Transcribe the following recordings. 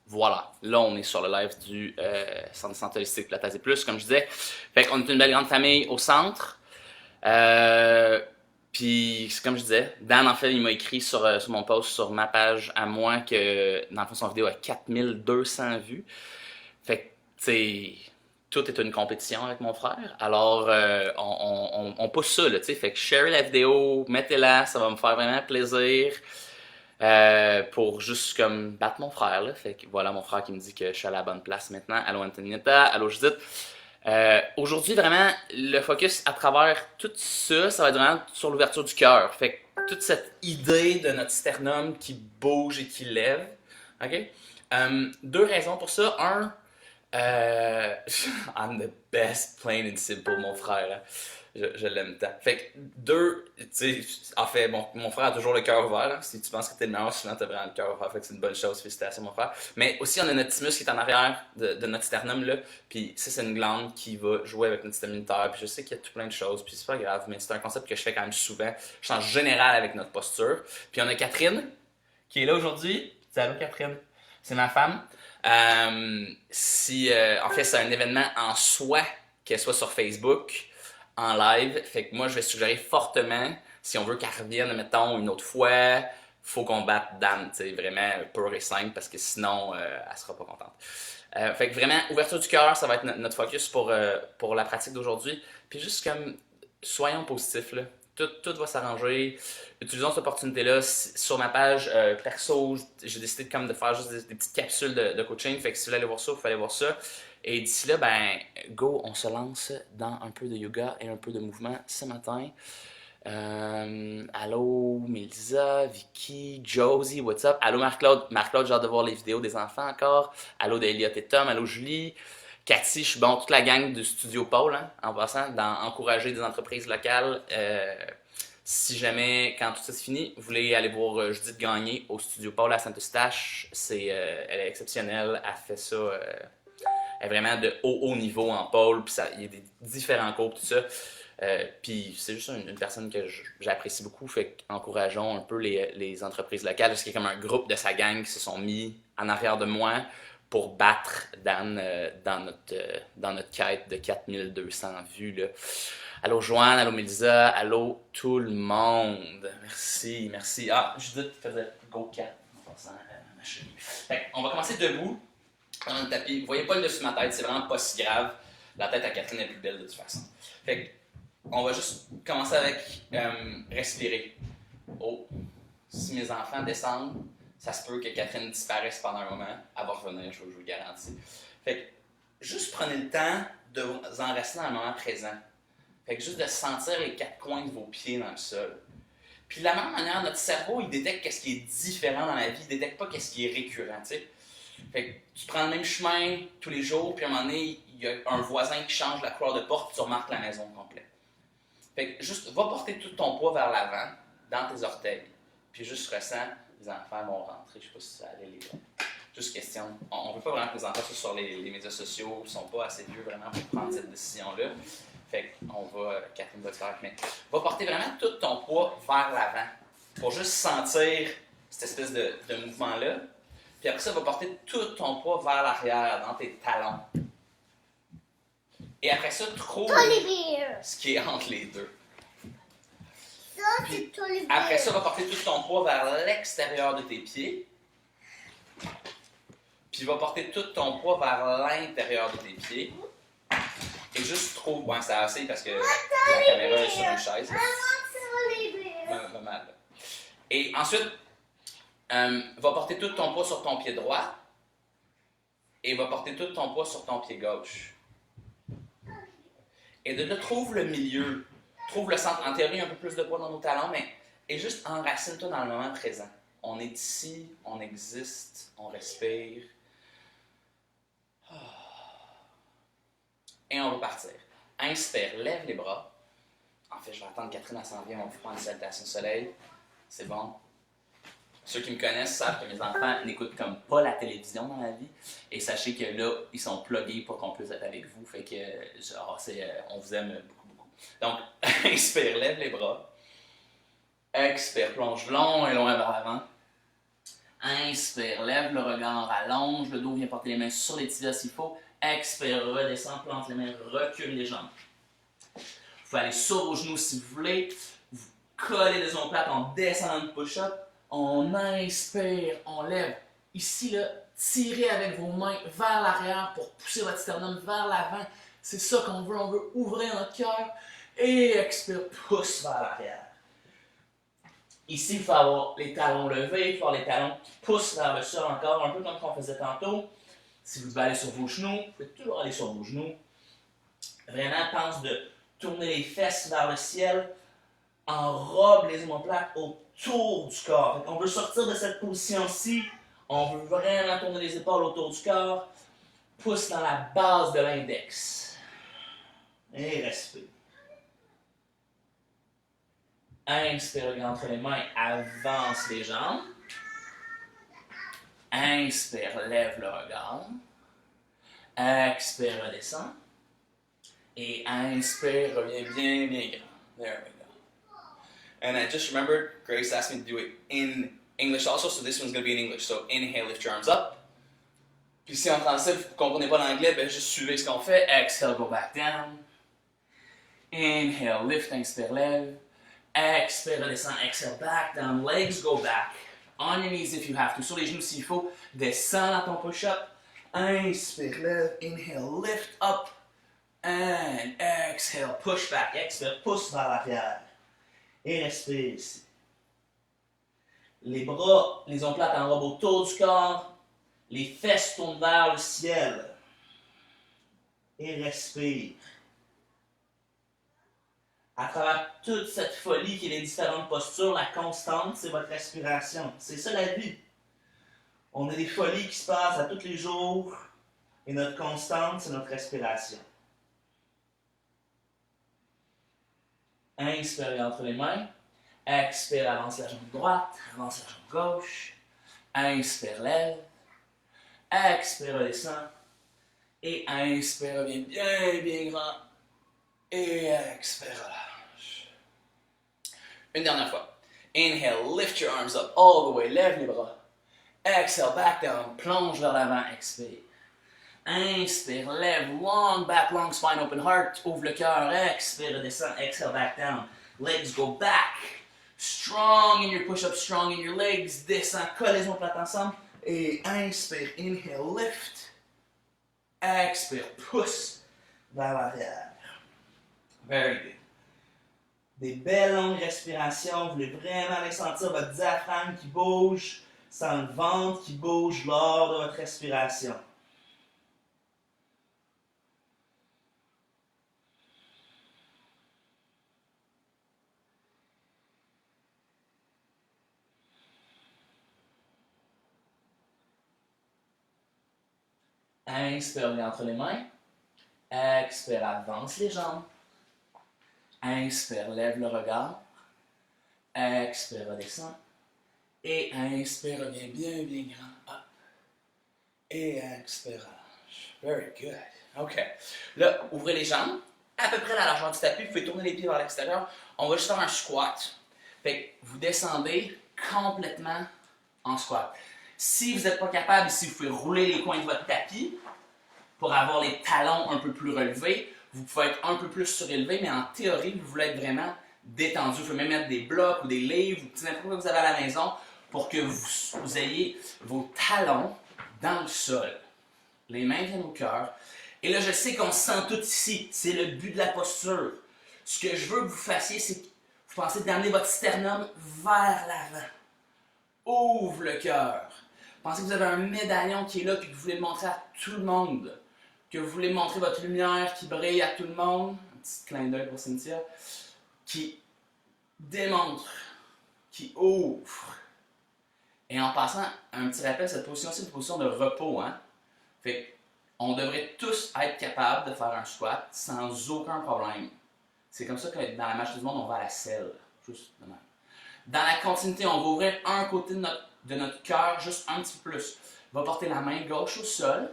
Voilà, là on est sur le live du Centre de santé holistique Pilates et Plus, comme je disais. Fait qu'on est une belle grande famille au centre. Euh, Puis, comme je disais, Dan, en fait, il m'a écrit sur mon post sur ma page à moi que, dans le fond, son vidéo a 4200 vues. Fait que, tu sais, tout est une compétition avec mon frère. Alors, on pousse ça, là, tu sais. Fait que share la vidéo, mettez-la, ça va me faire vraiment plaisir. Pour juste comme battre mon frère là. Fait que voilà mon frère qui me dit que je suis à la bonne place maintenant. Allô Antonietta, allô Judith. Aujourd'hui vraiment le focus à travers tout ça, ça va être vraiment sur l'ouverture du cœur. Fait que toute cette idée de notre sternum qui bouge et qui lève. Ok. Deux raisons pour ça. Un, I'm the best, plain and simple, mon frère. Hein. Je l'aime tant. Fait que deux, tu sais, en fait, bon, mon frère a toujours le cœur ouvert. Là. Si tu penses que t'es le meilleur, souvent t'as vraiment le cœur ouvert. Fait que c'est une bonne chose. Félicitations, mon frère. Mais aussi, on a notre thymus qui est en arrière de notre sternum, là. Puis ça, c'est une glande qui va jouer avec notre système immunitaire. Puis je sais qu'il y a tout plein de choses. Puis c'est pas grave, mais c'est un concept que je fais quand même souvent. Je suis en général avec notre posture. Puis on a Catherine qui est là aujourd'hui. C'est allô, Catherine. C'est ma femme. En fait, c'est un événement en soi, qu'elle soit sur Facebook, en live. Fait que moi, je vais suggérer fortement, si on veut qu'elle revienne, mettons, une autre fois, faut qu'on batte Dan, tu sais, vraiment pur et simple, parce que sinon, elle sera pas contente. Fait que vraiment, ouverture du cœur, ça va être notre focus pour la pratique d'aujourd'hui. Puis juste comme, soyons positifs, là. Tout va s'arranger. Utilisons cette opportunité-là. Sur ma page perso, j'ai décidé comme de faire juste des petites capsules de coaching. Fait que si vous voulez aller voir ça, vous pouvez aller voir ça. Et d'ici là, ben, go, on se lance dans un peu de yoga et un peu de mouvement ce matin. Allô, Melissa, Vicky, Josie, what's up? Allô, Marc-Claude. Marc-Claude, j'ai hâte de voir les vidéos des enfants encore. Allô, d'Eliott et Tom. Allô, Julie. Cathy, je suis bon, toute la gang du Studio Paul, hein, en passant, d'encourager des entreprises locales. Si jamais, quand tout ça c'est fini, vous voulez aller voir Judith Gagné au Studio Paul à Saint-Eustache, elle est exceptionnelle, elle fait ça, elle est vraiment de haut niveau en pôle, puis il y a des différents cours, tout ça. Puis c'est juste une personne que j'apprécie beaucoup, fait qu'encourageons un peu les entreprises locales, parce qu'il y a comme un groupe de sa gang qui se sont mis en arrière de moi pour battre Dan dans notre quête de 4200 vues. Là. Allô Joanne, allô Melissa, allô tout le monde. Merci, merci. Ah, Judith faisait go 4 en passant ma chenille. Fait, on va commencer debout dans le tapis. Vous voyez pas le dessus de ma tête, c'est vraiment pas si grave. La tête à Catherine est plus belle de toute façon. Fait on va juste commencer avec respirer. Oh, si mes enfants descendent, ça se peut que Catherine disparaisse pendant un moment. Elle va revenir, je vous le garantis. Fait que juste prenez le temps de vous en rester dans le moment présent. Fait que juste de sentir les quatre coins de vos pieds dans le sol. Puis de la même manière, notre cerveau, il détecte qu'est-ce qui est différent dans la vie, il détecte pas qu'est-ce qui est récurrent, tu sais. Fait que tu prends le même chemin tous les jours, puis à un moment donné, il y a un voisin qui change la couleur de porte, puis tu remarques la maison complète. Fait que juste, va porter tout ton poids vers l'avant, dans tes orteils, puis juste ressens, les enfants vont rentrer, je sais pas si ça allait les... Juste question, on veut pas vraiment que les enfants soient sur les médias sociaux, ils sont pas assez vieux vraiment pour prendre cette décision-là. Fait qu'on va, Catherine va le faire, mais va porter vraiment tout ton poids vers l'avant pour juste sentir cette espèce de mouvement-là. Puis après ça, va porter tout ton poids vers l'arrière, dans tes talons. Et après ça, trouve ce qui est entre les deux. Puis, après ça, va porter tout ton poids vers l'extérieur de tes pieds. Puis va porter tout ton poids vers l'intérieur de tes pieds. Et juste trouve... Ouais, c'est assez parce que la caméra est sur une chaise. Mal. Et ensuite, va porter tout ton poids sur ton pied droit. Et va porter tout ton poids sur ton pied gauche. Et de là, trouve le milieu. Trouve le centre. En théorie, un peu plus de poids dans nos talons, mais... Et juste enracine-toi dans le moment présent. On est ici, on existe, on respire. Et on va partir. Inspire, lève les bras. En fait, je vais attendre Catherine, elle s'en vient, on va prendre une salutation soleil. C'est bon. Ceux qui me connaissent savent que mes enfants n'écoutent comme pas la télévision dans la vie. Et sachez que là, ils sont plugués pour qu'on puisse être avec vous. Fait que, genre, on vous aime beaucoup, beaucoup. Donc, inspire, lève les bras. Expire, plonge long et loin vers l'avant. Inspire, lève le regard, allonge le dos, viens porter les mains sur les tibias s'il faut. Expire, redescend, plante les mains, recule les jambes. Vous pouvez aller sur vos genoux si vous voulez. Vous collez les omoplates en descendant de push-up. On inspire, on lève. Ici, là, tirez avec vos mains vers l'arrière pour pousser votre sternum vers l'avant. C'est ça qu'on veut. On veut ouvrir notre cœur. Et expire, pousse vers l'arrière. Ici, il faut avoir les talons levés, il faut avoir les talons qui poussent vers le sol encore, un peu comme on faisait tantôt. Si vous devez aller sur vos genoux, vous pouvez toujours aller sur vos genoux. Vraiment, pense de tourner les fesses vers le ciel. Enrobe les omoplates autour du corps. On veut sortir de cette position-ci. On veut vraiment tourner les épaules autour du corps. Pousse dans la base de l'index. Et respire. Inspire entre les mains, avance les jambes. Inspire, lève le regard. Expire, redescend. Et inspire, reviens bien, bien grand. There we go. And I just remembered, Grace asked me to do it in English also, so this one's going to be in English. So inhale, lift your arms up. Puis si en français, vous ne comprenez pas l'anglais, ben juste suivez ce qu'on fait. Exhale, go back down. Inhale, lift, inspire, lève. Expire, redescend, exhale, back down. Legs go back. On your knees if you have to. Sur les genoux s'il faut. Descends dans ton push-up. Inspire, lève. Inhale, lift up. And exhale, push back. Expire, pousse vers l'arrière. Et respire ici. Les bras, les omoplates enrobent autour du corps. Les fesses tournent vers le ciel. Et respire. À travers toute cette folie qui est les différentes postures, la constante, c'est votre respiration. C'est ça la vie. On a des folies qui se passent à tous les jours et notre constante, c'est notre respiration. Inspire entre les mains. Expire, avance la jambe droite, avance la jambe gauche. Inspire, lève. Expire, redescend. Et inspire, reviens bien, bien grand. Et expire, relâche. Une dernière fois. Inhale, lift your arms up all the way, lève les bras. Exhale, back down, plonge vers l'avant, expire. Inspire, lève, long back, long spine, open heart, ouvre le cœur, expire, descend, exhale, back down. Legs go back. Strong in your push-up, strong in your legs. Descend, colle les omoplates ensemble. Et inspire, inhale, lift. Expire, pousse vers l'arrière. Very good. Des belles longues respirations. Vous voulez vraiment aller sentir votre diaphragme qui bouge, sans le ventre qui bouge lors de votre respiration. Inspire, viens entre les mains. Expire, avance les jambes. Inspire, lève le regard. Expire, redescend. Et inspire, reviens bien, bien grand. Up. Et expire, relâche. Very good. OK. Là, ouvrez les jambes. À peu près la largeur du tapis. Vous pouvez tourner les pieds vers l'extérieur. On va juste faire un squat. Fait que vous descendez complètement en squat. Si vous n'êtes pas capable, si vous pouvez rouler les coins de votre tapis pour avoir les talons un peu plus relevés, vous pouvez être un peu plus surélevé, mais en théorie, vous voulez être vraiment détendu. Vous pouvez même mettre des blocs ou des livres, ou n'importe quoi que vous avez à la maison pour que vous ayez vos talons dans le sol. Les mains viennent au cœur. Et là, je sais qu'on se sent tout ici. C'est le but de la posture. Ce que je veux que vous fassiez, c'est que vous pensez d'amener votre sternum vers l'avant. Ouvre le cœur. Pensez que vous avez un médaillon qui est là et que vous voulez le montrer à tout le monde. Que vous voulez montrer votre lumière qui brille à tout le monde. Un petit clin d'œil pour Cynthia. Qui démontre, qui ouvre. Et en passant, un petit rappel, cette position, c'est une position de repos. Hein? Fait on devrait tous être capables de faire un squat sans aucun problème. C'est comme ça que dans la marche du monde, on va à la selle. Juste de même. Dans la continuité, on va ouvrir un côté de notre cœur, juste un petit peu plus. On va porter la main gauche au sol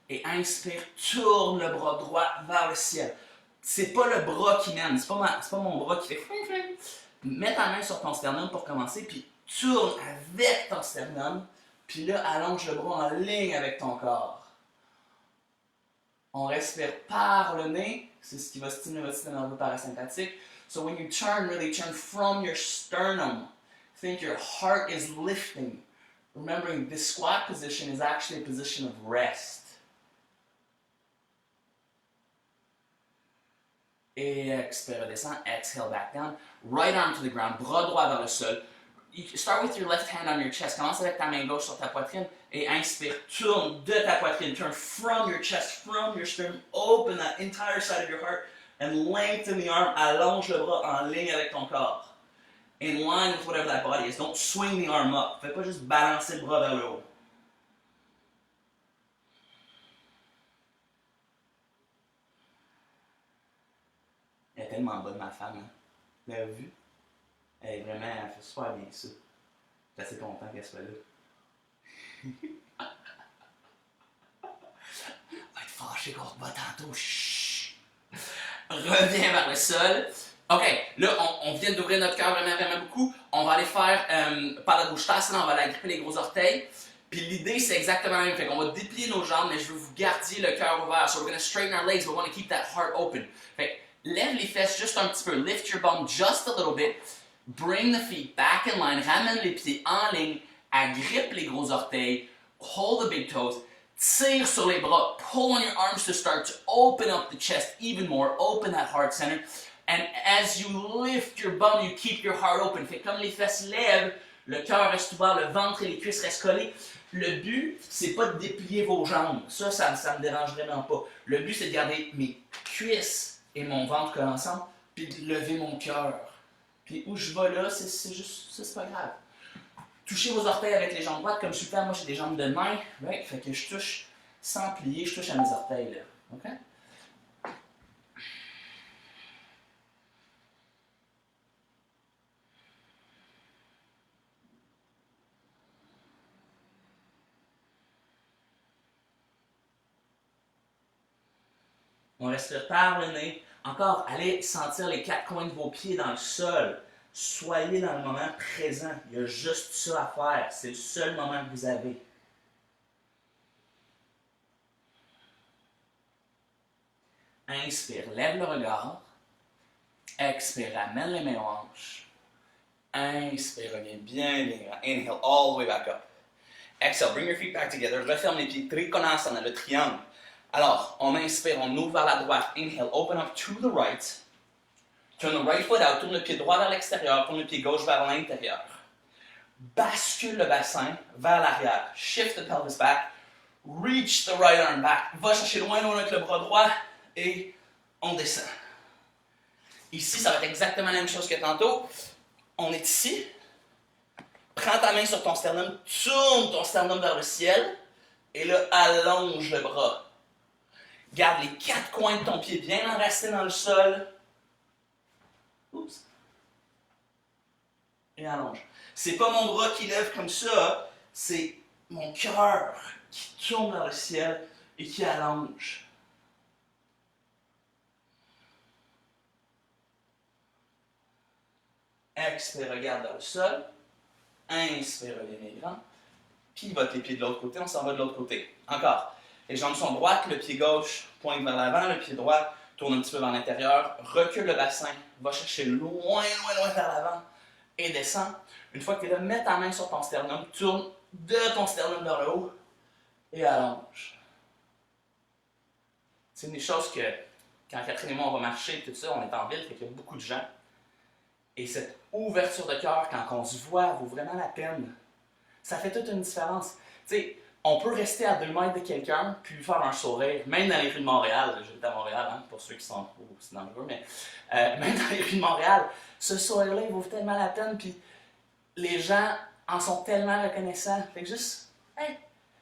et inspire, tourne le bras droit vers le ciel. C'est pas le bras qui mène, c'est pas mon bras qui fait. Mets ta main sur ton sternum pour commencer, puis tourne avec ton sternum, Puis là, allonge le bras en ligne avec ton corps. On respire par le nez, c'est ce qui va stimuler votre système nerveux parasympathique. So when you turn, really turn from your sternum. Think your heart is lifting. Remembering this squat position is actually a position of rest. Et expire, descend, exhale back down. Right arm to the ground, bras droit vers le sol. You start with your left hand on your chest. Commence avec ta main gauche sur ta poitrine et inspire. Tourne de ta poitrine. Turn from your chest, from your sternum. Open that entire side of your heart and lengthen the arm. Allonge le bras en ligne avec ton corps. In line with whatever that body is. Don't swing the arm up. Fais pas juste balancer le bras vers le haut. Elle est tellement bonne, ma femme. Hein? Vous l'avez vu? Elle est vraiment, elle fait super bien ça. Je suis assez content qu'elle soit là. Elle va être fâchée contre moi tantôt. Chut. Reviens vers le sol. OK, là, on vient d'ouvrir notre cœur vraiment, vraiment beaucoup. On va aller faire par la bouche tasse, là, on va aller agripper les gros orteils. Puis l'idée, c'est exactement la même. Fait qu'on va déplier nos jambes, mais je veux que vous gardiez le cœur ouvert. So we're going to straighten our legs, but we want to keep that heart open. Fait lève les fesses juste un petit peu. Lift your bum just a little bit. Bring the feet back in line. Ramène les pieds en ligne. Agrippe les gros orteils. Hold the big toes. Tire sur les bras. Pull on your arms to start to open up the chest even more. Open that heart center. And as you lift your bum, you keep your heart open. Fait comme les fesses lèvent, le cœur reste ouvert, le ventre et les cuisses restent collés. Le but, c'est pas de déplier vos jambes. Ça me dérange vraiment pas. Le but, c'est de garder mes cuisses et mon ventre collés ensemble, puis de lever mon cœur. Puis où je vais là, c'est juste, ça c'est pas grave. Touchez vos orteils avec les jambes droites, comme super, moi j'ai des jambes de main, right? Fait que je touche sans plier, je touche à mes orteils là. OK? On respire par le nez. Encore, allez sentir les quatre coins de vos pieds dans le sol. Soyez dans le moment présent. Il y a juste ça à faire. C'est le seul moment que vous avez. Inspire, lève le regard. Expire, ramène les mains aux hanches. Inspire, reviens bien, bien grand. Inhale all the way back up. Exhale, bring your feet back together. Referme les pieds. Trikonasana, le triangle. Alors, on inspire, on ouvre vers la droite. Inhale, open up to the right. Turn the right foot out. Tourne le pied droit vers l'extérieur. Tourne le pied gauche vers l'intérieur. Bascule le bassin vers l'arrière. Shift the pelvis back. Reach the right arm back. Va chercher loin, loin avec le bras droit. Et on descend. Ici, ça va être exactement la même chose que tantôt. On est ici. Prends ta main sur ton sternum. Tourne ton sternum vers le ciel. Et là, allonge le bras. Garde les quatre coins de ton pied bien enracinés dans le sol. Oups. Et allonge. C'est pas mon bras qui lève comme ça, c'est mon cœur qui tourne vers le ciel et qui allonge. Expire, regarde vers le sol. Inspire, reviens grand. Pivote les pieds de l'autre côté, on s'en va de l'autre côté. Encore. Les jambes sont droites, le pied gauche pointe vers l'avant, le pied droit tourne un petit peu vers l'intérieur, recule le bassin, va chercher loin, loin, loin vers l'avant et descend. Une fois que tu es là, mets ta main sur ton sternum, tourne de ton sternum vers le haut et allonge. C'est une des choses que, quand Catherine et moi on va marcher, tout ça, on est en ville, fait qu'il y a beaucoup de gens. Et cette ouverture de cœur, quand on se voit, vaut vraiment la peine. Ça fait toute une différence. Tu sais, on peut rester à 2 mètres de quelqu'un puis lui faire un sourire, même dans les rues de Montréal. J'habite à Montréal, hein, pour ceux qui sont aussi dans le jeu, mais même dans les rues de Montréal, ce sourire-là, il vaut tellement la peine. Puis les gens en sont tellement reconnaissants. Fait que juste, hey,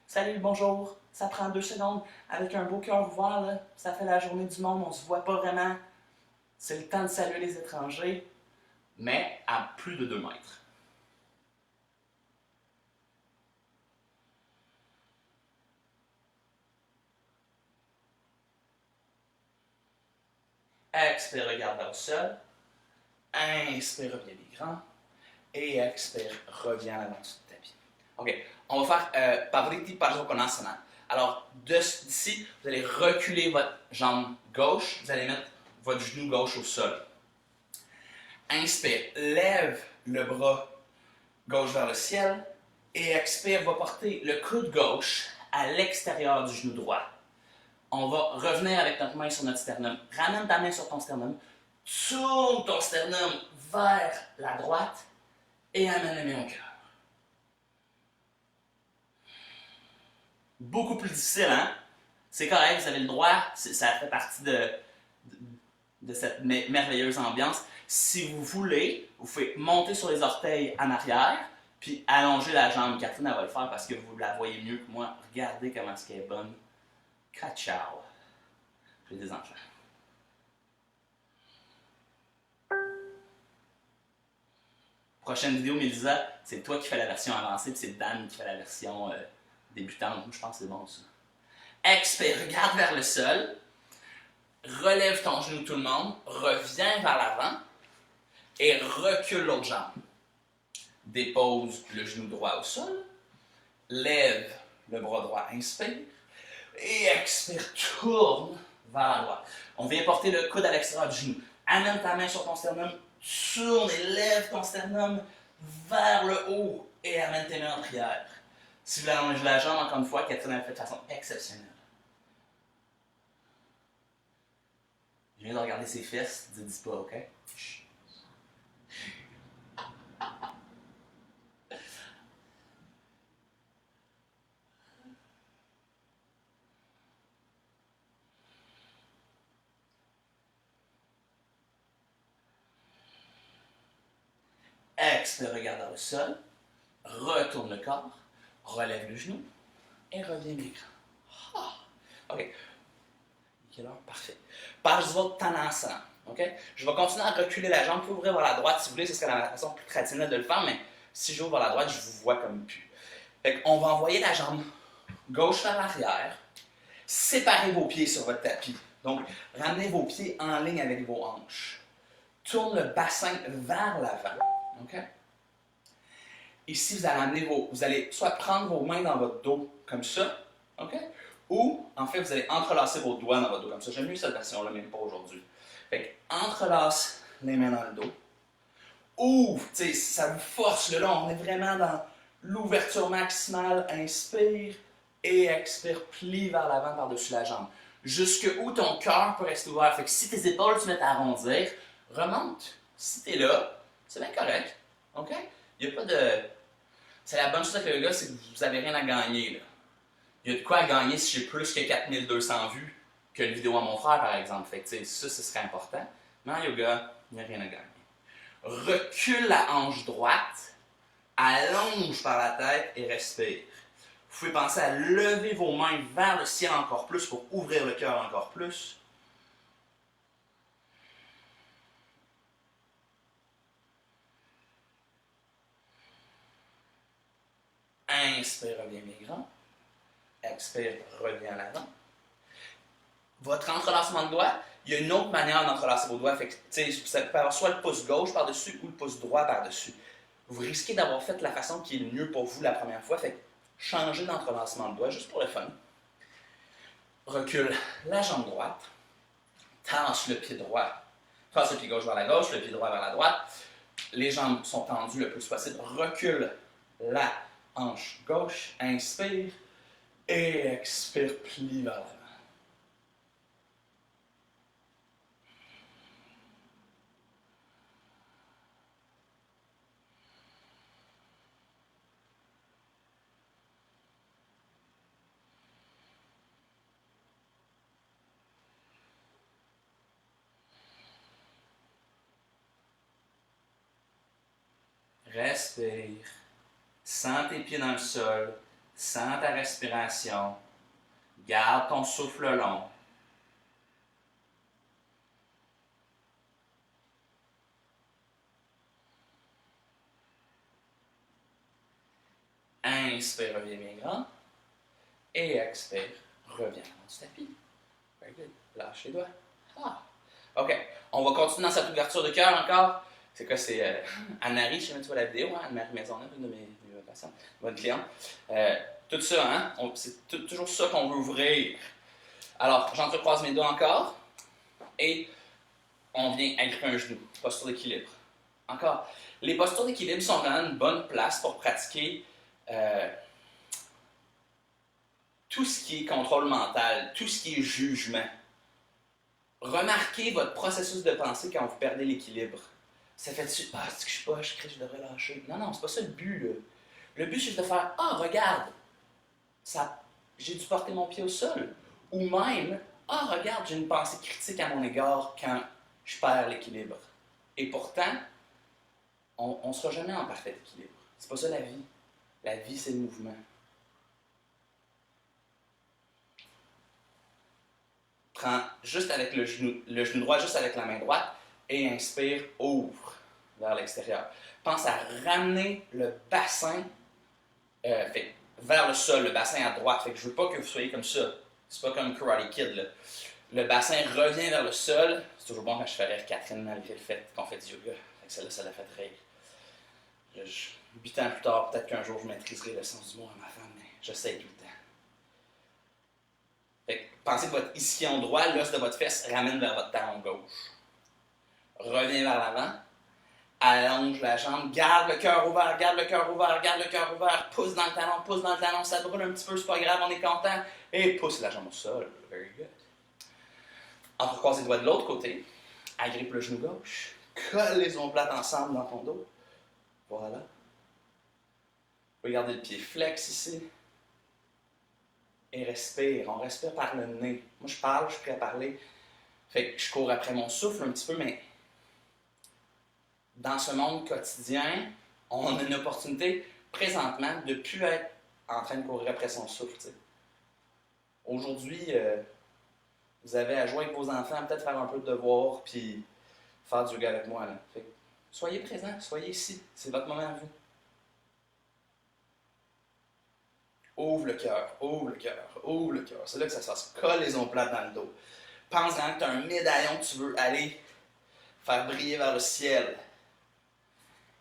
salut, bonjour, ça prend 2 secondes. Avec un beau cœur ouvert, là, ça fait la journée du monde, on se voit pas vraiment. C'est le temps de saluer les étrangers, mais à plus de 2 mètres. Expire, regarde vers le sol. Inspire, reviens les grands. Et expire, reviens à l'avant du tapis. OK. On va faire Pavriti Pajokonasana. Alors, d'ici, vous allez reculer votre jambe gauche. Vous allez mettre votre genou gauche au sol. Inspire. Lève le bras gauche vers le ciel. Et expire. Va porter le coude gauche à l'extérieur du genou droit. On va revenir avec notre main sur notre sternum. Ramène ta main sur ton sternum. Tourne ton sternum vers la droite et amène les mains au cœur. Beaucoup plus difficile, hein? C'est correct, vous avez le droit, ça fait partie de cette merveilleuse ambiance. Si vous voulez, vous pouvez monter sur les orteils en arrière, puis allonger la jambe. Catherine, elle va le faire parce que vous la voyez mieux que moi. Regardez comment elle est bonne. Ciao! J'ai des enfants. Prochaine vidéo, Mélisa, c'est toi qui fais la version avancée, puis c'est Dan qui fait la version débutante. Je pense que c'est bon, ça. Expire, regarde vers le sol. Relève ton genou, tout le monde. Reviens vers l'avant. Et recule l'autre jambe. Dépose le genou droit au sol. Lève le bras droit, inspire. Et expire, tourne vers la droite. On vient porter le coude à l'extérieur du genou. Amène ta main sur ton sternum. Tourne et lève ton sternum vers le haut et amène tes mains en prière. Si vous allongez la jambe, encore une fois, Catherine a fait de façon exceptionnelle. Je viens de regarder ses fesses, dis pas, ok? Chut. Expire, regarde dans le sol. Retourne le corps. Relève le genou. Et reviens l'écran. Ah. OK. Quelle heure? Parfait. Parsvottanasana. OK? Je vais continuer à reculer la jambe. Vous pouvez ouvrir vers la droite si vous voulez. Ce serait la façon plus traditionnelle de le faire. Mais si j'ouvre vers la droite, je vous vois comme plus. Fait qu'on va envoyer la jambe gauche vers l'arrière. Séparez vos pieds sur votre tapis. Donc, ramenez vos pieds en ligne avec vos hanches. Tourne le bassin vers l'avant. OK? Ici, vous allez soit prendre vos mains dans votre dos comme ça, OK? Ou, en fait, vous allez entrelacer vos doigts dans votre dos comme ça. J'aime mieux cette version-là, mais pas aujourd'hui. Fait que, entrelace les mains dans le dos. Ouvre, tu sais, ça vous force le long. On est vraiment dans l'ouverture maximale. Inspire et expire, plie vers l'avant par-dessus la jambe. Jusque où ton cœur peut rester ouvert. Fait que si tes épaules se mettent à arrondir, remonte. Si t'es là, c'est bien correct. OK? Il n'y a pas de... C'est la bonne chose avec le yoga, c'est que vous n'avez rien à gagner. Là. Il y a de quoi à gagner si j'ai plus que 4200 vues qu'une vidéo à mon frère, par exemple. Fait que, ça, ce serait important. Mais en yoga, il n'y a rien à gagner. Recule la hanche droite, allonge par la tête et respire. Vous pouvez penser à lever vos mains vers le ciel encore plus pour ouvrir le cœur encore plus. Inspire, reviens bien grand. Expire, reviens à l'avant. Votre entrelacement de doigts, il y a une autre manière d'entrelacer vos doigts. Fait que, vous pouvez avoir soit le pouce gauche par-dessus ou le pouce droit par-dessus. Vous risquez d'avoir fait la façon qui est le mieux pour vous la première fois. Fait que changez d'entrelacement de doigts juste pour le fun. Recule la jambe droite. Tasse le pied droit. Tasse le pied gauche vers la gauche, le pied droit vers la droite. Les jambes sont tendues le plus possible. Recule la hanche gauche, inspire et expire, plie vers l'avant. Respire. Sens tes pieds dans le sol. Sens ta respiration. Garde ton souffle long. Inspire, reviens bien grand. Et expire, reviens dans le tapis. Very good. Lâche les doigts. Ah. OK. On va continuer dans cette ouverture de cœur encore. C'est quoi? C'est Anne-Marie, je sais pas si tu vois la vidéo, hein? Anne-Marie Maisonneuve, une de mes patient, votre client. Tout ça, hein, c'est toujours ça qu'on veut ouvrir. Alors, j'entrecroise mes doigts encore et on vient agripper un genou, posture d'équilibre. Encore, les postures d'équilibre sont vraiment une bonne place pour pratiquer tout ce qui est contrôle mental, tout ce qui est jugement. Remarquez votre processus de pensée quand vous perdez l'équilibre. Ça fait-tu, ah, c'est que je suis pas, je devrais lâcher. Non, non, c'est pas ça le but, là. Le but, c'est de faire, ah, regarde, ça, j'ai dû porter mon pied au sol. Ou même, ah, regarde, j'ai une pensée critique à mon égard quand je perds l'équilibre. Et pourtant, on ne sera jamais en parfait équilibre. C'est pas ça la vie. La vie, c'est le mouvement. Prends juste avec le genou droit, juste avec la main droite, et inspire, ouvre vers l'extérieur. Pense à ramener le bassin vers le sol, le bassin à droite. Fait que je ne veux pas que vous soyez comme ça. C'est pas comme Karate Kid, là. Le bassin revient vers le sol. C'est toujours bon quand je fais rire Catherine malgré le fait qu'on fait du yoga. Fait que celle-là, ça l'a fait rire. 8 ans plus tard, peut-être qu'un jour je maîtriserai le sens du mot à ma femme, mais j'essaie tout le temps. Fait que pensez que votre ischion droit, l'os de votre fesse, ramène vers votre talon gauche. Reviens vers l'avant. Allonge la jambe, garde le cœur ouvert, garde le cœur ouvert, garde le cœur ouvert, pousse dans le talon, ça brûle un petit peu, c'est pas grave, on est content. Et pousse la jambe au sol. Very good. Entrecroise les doigts de l'autre côté, agrippe le genou gauche, colle les omoplates ensemble dans ton dos. Voilà. Regardez le pied flex ici. Et respire. On respire par le nez. Moi, je parle, je suis prêt à parler. Fait que je cours après mon souffle un petit peu, mais dans ce monde quotidien, on a une opportunité présentement de ne plus être en train de courir après son souffle. T'sais. Aujourd'hui, vous avez à jouer avec vos enfants, peut-être faire un peu de devoir, puis faire du yoga avec moi. Là. Fait que, soyez présents, soyez ici. C'est votre moment à vous. Ouvre le cœur, ouvre le cœur, ouvre le cœur. C'est là que ça se passe. Colle les omoplates dans le dos. Pense vraiment que tu as un médaillon que tu veux aller faire briller vers le ciel.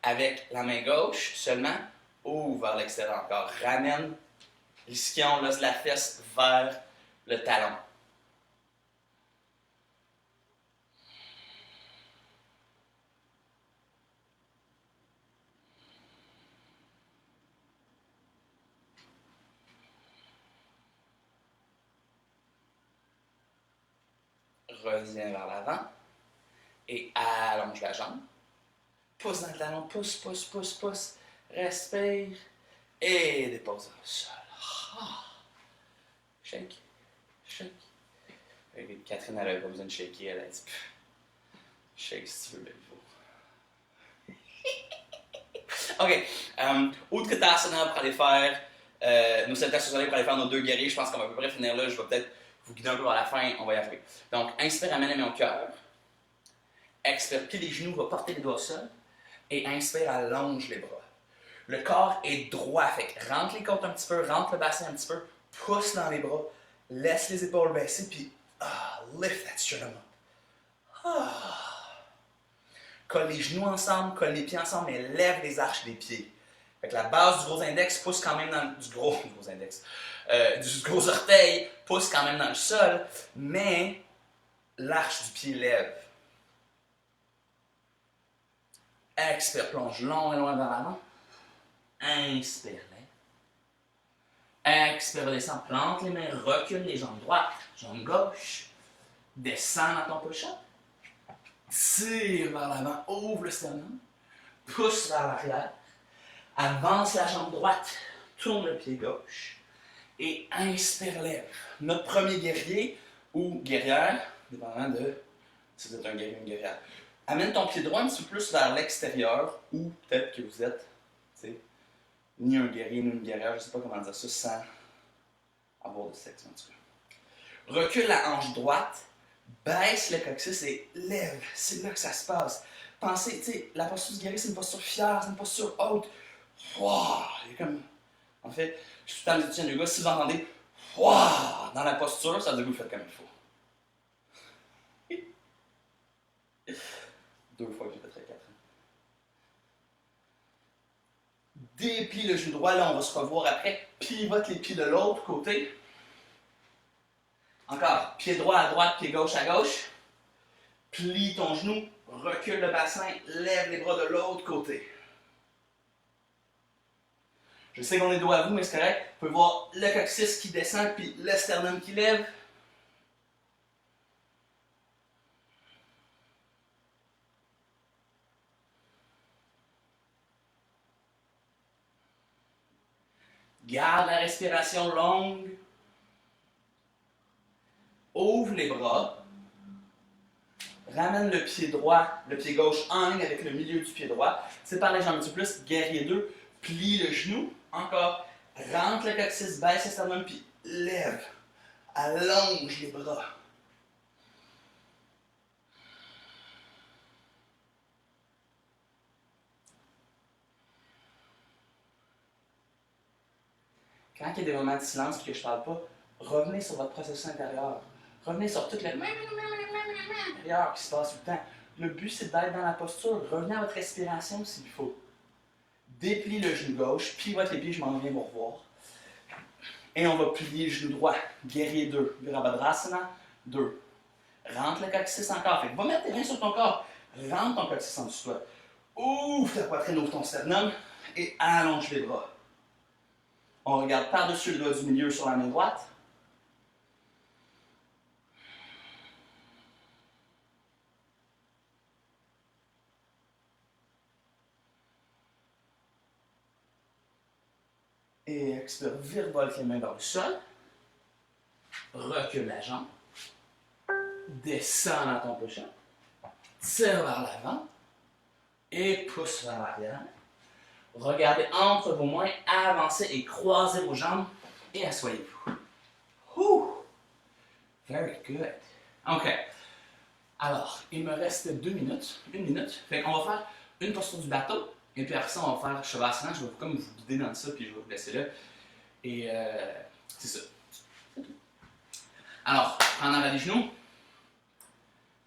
Avec la main gauche seulement, ouvre vers l'extérieur encore. Ramène l'ischion, l'os de la fesse vers le talon. Reviens vers l'avant et allonge la jambe. Pousse dans le talon, pousse, pousse, pousse, pousse. Respire et dépose dans le sol. Ah. Shake, shake. Catherine, elle n'avait pas besoin de shaker, elle a dit shake si tu veux, belle OK. Utkatasana pour aller faire nos salutations pour aller faire nos 2 guerriers. Je pense qu'on va à peu près finir là. Je vais peut-être vous guider un peu vers la fin. On va y arriver. Donc, inspire, amène la main au cœur. Expire, plie les genoux, va porter les doigts au sol. Et inspire, allonge les bras. Le corps est droit. Fait que rentre les côtes un petit peu, rentre le bassin un petit peu, pousse dans les bras, laisse les épaules baisser, puis lift that sternum up. Colle les genoux ensemble, colle les pieds ensemble, mais lève les arches des pieds. Fait que la base du gros index pousse quand même dans du gros index. Du gros orteil pousse quand même dans le sol, mais l'arche du pied lève. Expire, plonge long et loin vers l'avant. Inspire, lève. Expire, descend, plante les mains, recule les jambes droites, jambes gauche. Descends dans ton push-up. Tire vers l'avant, ouvre le sternum. Pousse vers l'arrière. Avance la jambe droite, tourne le pied gauche. Et inspire, lève. Notre premier guerrier ou guerrière, dépendant de si vous êtes un guerrier ou une guerrière. Amène ton pied droit un petit peu plus vers l'extérieur, ou peut-être que vous êtes ni un guerrier ni une guerrière, je ne sais pas comment dire ça sans avoir de sexe en tout cas. Recule la hanche droite, baisse le coccyx et lève. C'est là que ça se passe. Pensez, tu sais, la posture du guerrier, c'est une posture fière, c'est une posture haute. Wow! Il y a comme. En fait, je suis tout le temps étudiant de yoga, si vous entendez wow! Dans la posture, ça veut dire que vous faites comme il faut. 2 fois que j'ai fait très 4 ans. Déplie le genou droit, là on va se revoir après. Pivote les pieds de l'autre côté. Encore, pied droit à droite, pied gauche à gauche. Plie ton genou, recule le bassin, lève les bras de l'autre côté. Je sais qu'on est dos à vous, mais c'est correct. Vous pouvez voir le coccyx qui descend, puis le sternum qui lève. Garde la respiration longue. Ouvre les bras. Ramène le pied droit, le pied gauche en ligne avec le milieu du pied droit. Sépare les jambes un petit peu plus. Guerrier 2. Plie le genou. Encore. Rentre le coccyx, baisse le sternum, puis lève. Allonge les bras. Quand il y a des moments de silence et que je ne parle pas, revenez sur votre processus intérieur. Revenez sur tout le intérieur qui se passe tout le temps. Le but, c'est d'être dans la posture. Revenez à votre respiration s'il faut. Déplie le genou gauche, pivote les pieds, je m'en viens vous revoir. Et on va plier le genou droit. Guerrier 2. Virabhadrasana 2. Rentre le coccyx encore. Fait que va mettre tes mains sur ton corps. Rentre ton coccyx en dessous de toi. Ouvre ta poitrine, ouvre ton sternum et allonge les bras. On regarde par-dessus le doigt du milieu sur la main droite. Et expire, virevolte les mains vers le sol. Recule la jambe. Descends dans ton push-up. Tire vers l'avant. Et pousse vers l'arrière. Regardez entre vos mains, avancez et croisez vos jambes et asseyez-vous. Very good. OK. Alors, il me reste 2 minutes. 1 minute. Fait qu'on va faire une posture du bateau. Et puis après ça, on va faire Shavasana. Je vais comme vous guider dans ça, puis je vais vous laisser là. Et c'est ça. C'est tout. Alors, en avant les genoux,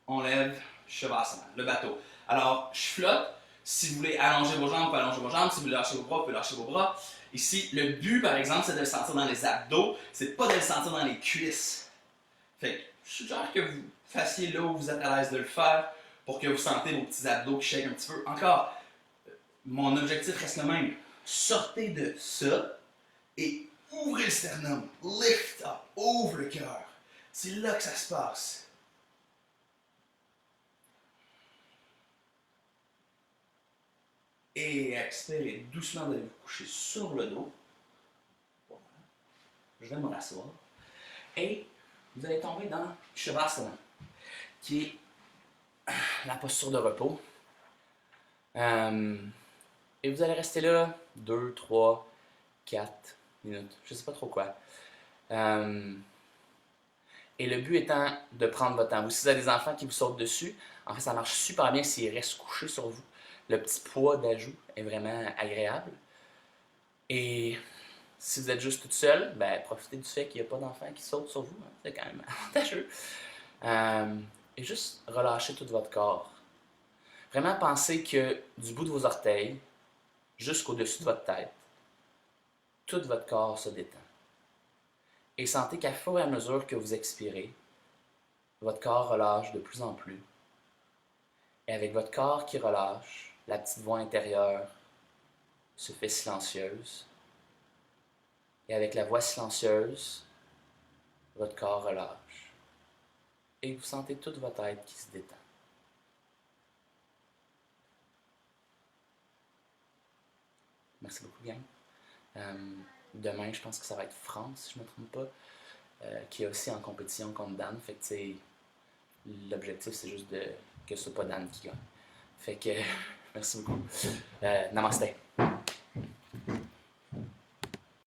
on lève Shavasana, le bateau. Alors, je flotte. Si vous voulez allonger vos jambes, vous pouvez allonger vos jambes. Si vous voulez lâcher vos bras, vous pouvez lâcher vos bras. Ici, le but, par exemple, c'est de le sentir dans les abdos. C'est pas de le sentir dans les cuisses. Fait que je suggère que vous fassiez là où vous êtes à l'aise de le faire pour que vous sentez vos petits abdos qui shake un petit peu. Encore, mon objectif reste le même. Sortez de ça et ouvrez le sternum. Lift up. Ouvre le cœur. C'est là que ça se passe. Et expirez doucement d'aller vous coucher sur le dos. Voilà. Je vais me rasseoir. Et vous allez tomber dans Shavasana, qui est la posture de repos. Et vous allez rester là 2, 3, 4 minutes. Je ne sais pas trop quoi. Et le but étant de prendre votre temps. Si vous avez des enfants qui vous sautent dessus, en fait, ça marche super bien s'ils restent couchés sur vous. Le petit poids d'ajout est vraiment agréable. Et si vous êtes juste toute seule, ben, profitez du fait qu'il n'y a pas d'enfants qui sautent sur vous. Hein. C'est quand même avantageux. Et juste relâchez tout votre corps. Vraiment pensez que du bout de vos orteils jusqu'au-dessus de votre tête, tout votre corps se détend. Et sentez qu'à fur et à mesure que vous expirez, votre corps relâche de plus en plus. Et avec votre corps qui relâche, la petite voix intérieure se fait silencieuse. Et avec la voix silencieuse, votre corps relâche. Et vous sentez toute votre être qui se détend. Merci beaucoup, gang. Demain, je pense que ça va être France, si je ne me trompe pas, qui est aussi en compétition contre Dan. Fait que, l'objectif, c'est juste que ce soit pas Dan qui gagne. Fait que, merci beaucoup. Namasté.